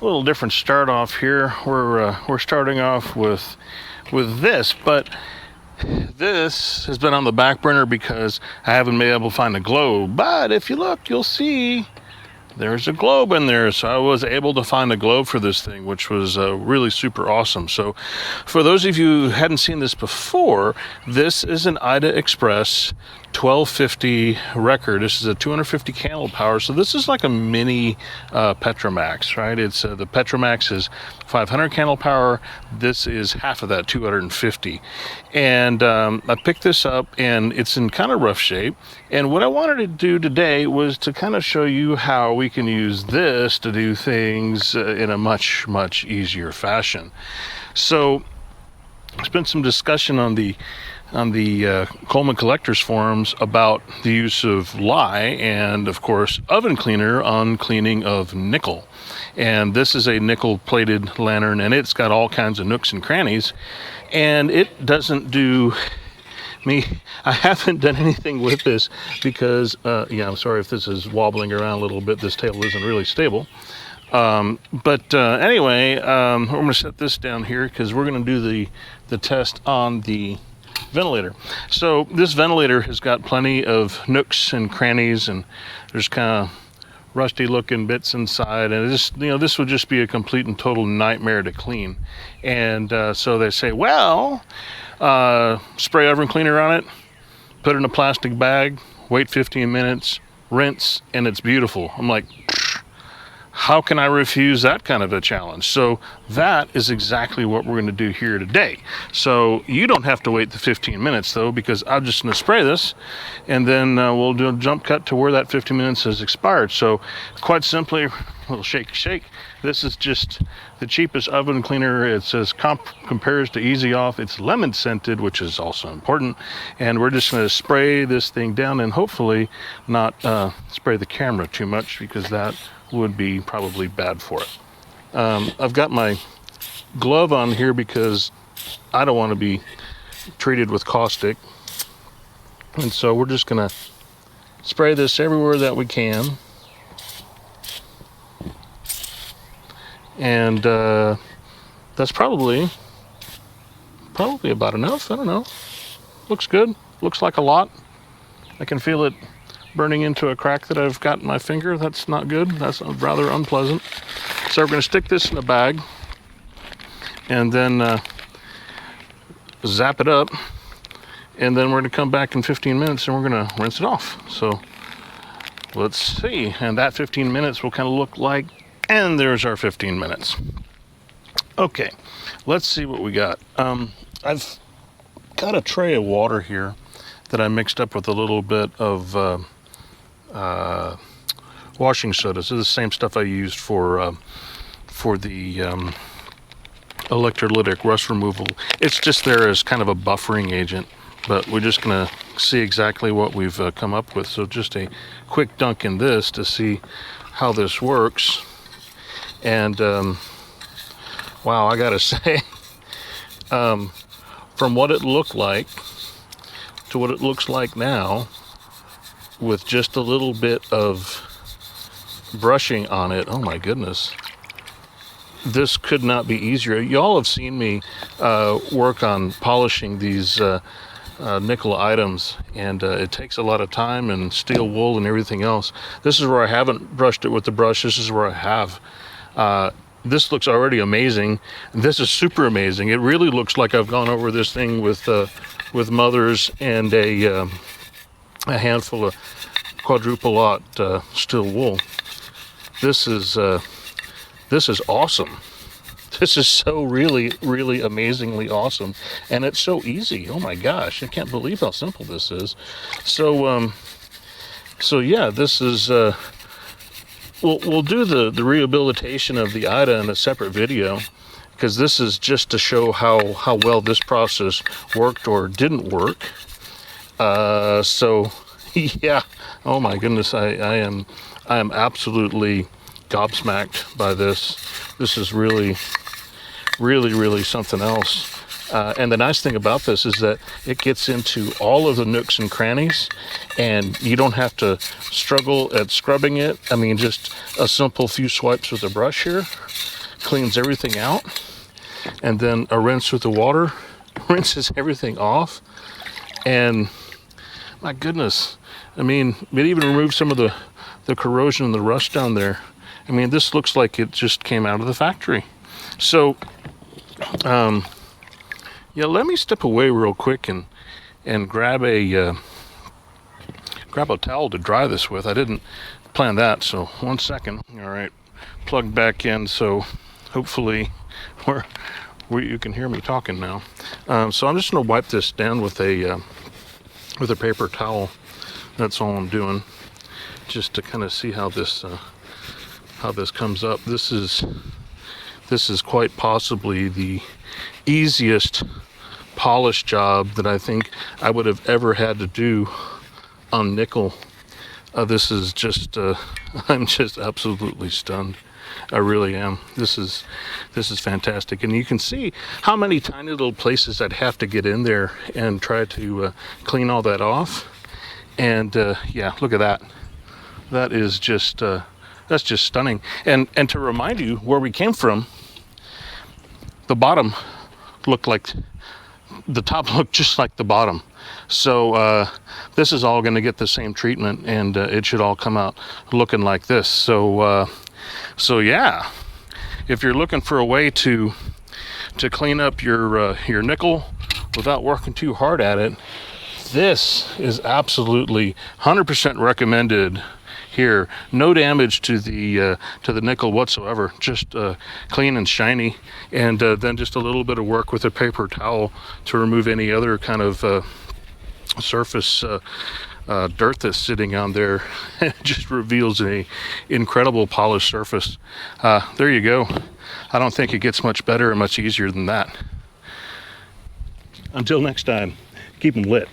a little different start off here. We're starting off with this, but this has been on the back burner because I haven't been able to find a globe. But if you look, you'll see there's a globe in there. So I was able to find a globe for this thing, which was really super awesome. So for those of you who hadn't seen this before, this is an Ida Express 1250 record. This is a 250 candle power. So this is like a mini Petromax, right? It's the Petromax is 500 candle power. This is half of that, 250. And I picked this up and it's in kind of rough shape. And what I wanted to do today was to kind of show you how we can use this to do things in a much, much easier fashion. So there's been some discussion on the Coleman Collectors forums about the use of lye and, of course, oven cleaner on cleaning of nickel. And this is a nickel plated lantern, and it's got all kinds of nooks and crannies, and it doesn't do me. I haven't done anything with this because yeah, I'm sorry if this is wobbling around a little bit. This table isn't really stable. Anyway, we're going to set this down here because we're going to do the test on the ventilator. So this ventilator has got plenty of nooks and crannies, and there's kind of rusty looking bits inside, and this would just be a complete and total nightmare to clean. And so they say, well, spray oven cleaner on it, put it in a plastic bag, wait 15 minutes, rinse, and it's beautiful. I'm like, how can I refuse that kind of a challenge? So that is exactly what we're going to do here today. So you don't have to wait the 15 minutes though, because I'm just going to spray this, and then we'll do a jump cut to where that 15 minutes has expired. So quite simply, a little shake. This is just the cheapest oven cleaner. It says compares to Easy Off. It's lemon scented, which is also important. And we're just going to spray this thing down and hopefully not spray the camera too much, because that would be probably bad for it. I've got my glove on here because I don't want to be treated with caustic. And so we're just going to spray this everywhere that we can. And that's probably about enough. I don't know. Looks good. Looks like a lot. I can feel it burning into a crack that I've got in my finger. That's not good. That's rather unpleasant. So we're going to stick this in a bag and then zap it up, and then we're going to come back in 15 minutes and we're going to rinse it off. So let's see. And that 15 minutes will kind of look like, and there's our 15 minutes. Okay, let's see what we got. I've got a tray of water here that I mixed up with a little bit of washing soda. This is the same stuff I used for the electrolytic rust removal. It's just there as kind of a buffering agent, but we're just going to see exactly what we've come up with. So just a quick dunk in this to see how this works. And wow, I gotta say, from what it looked like to what it looks like now, with just a little bit of brushing on it, oh my goodness, this could not be easier. Y'all have seen me work on polishing these nickel items, and it takes a lot of time and steel wool and everything else. This is where I haven't brushed it with the brush. This is where I have. This looks already amazing. This is super amazing. It really looks like I've gone over this thing with mothers and a handful of quadruple aught steel wool. This is awesome. This is so really amazingly awesome, and it's so easy. Oh my gosh, I can't believe how simple this is. So yeah, this is we'll do the rehabilitation of the Ida in a separate video, because this is just to show how well this process worked or didn't work. So yeah, oh my goodness, I am absolutely gobsmacked by this. This is really something else. And the nice thing about this is that it gets into all of the nooks and crannies, and you don't have to struggle at scrubbing it. I mean, just a simple few swipes with a brush here cleans everything out, and then a rinse with the water rinses everything off. And my goodness, I mean, it even removed some of the corrosion and the rust down there. I mean, this looks like it just came out of the factory. So yeah, let me step away real quick and grab a towel to dry this with. I didn't plan that, so 1 second. All right, plugged back in, so hopefully you can hear me talking now. So I'm just going to wipe this down with a paper towel. That's all I'm doing, just to kind of see how this comes up. This is quite possibly the easiest polish job that I think I would have ever had to do on nickel. This is just I'm just absolutely stunned. I really am. This is fantastic, and you can see how many tiny little places I'd have to get in there and try to clean all that off. And yeah, look at that. That is just that's just stunning. And to remind you where we came from, the bottom looked like the top looked just like the bottom. So this is all going to get the same treatment, and it should all come out looking like this. So yeah, if you're looking for a way to clean up your nickel without working too hard at it, this is absolutely 100% recommended here. No damage to the nickel whatsoever, just clean and shiny, and then just a little bit of work with a paper towel to remove any other kind of surface dirt that's sitting on there. It just reveals a incredible polished surface. There you go. I don't think it gets much better and much easier than that. Until next time, keep them lit.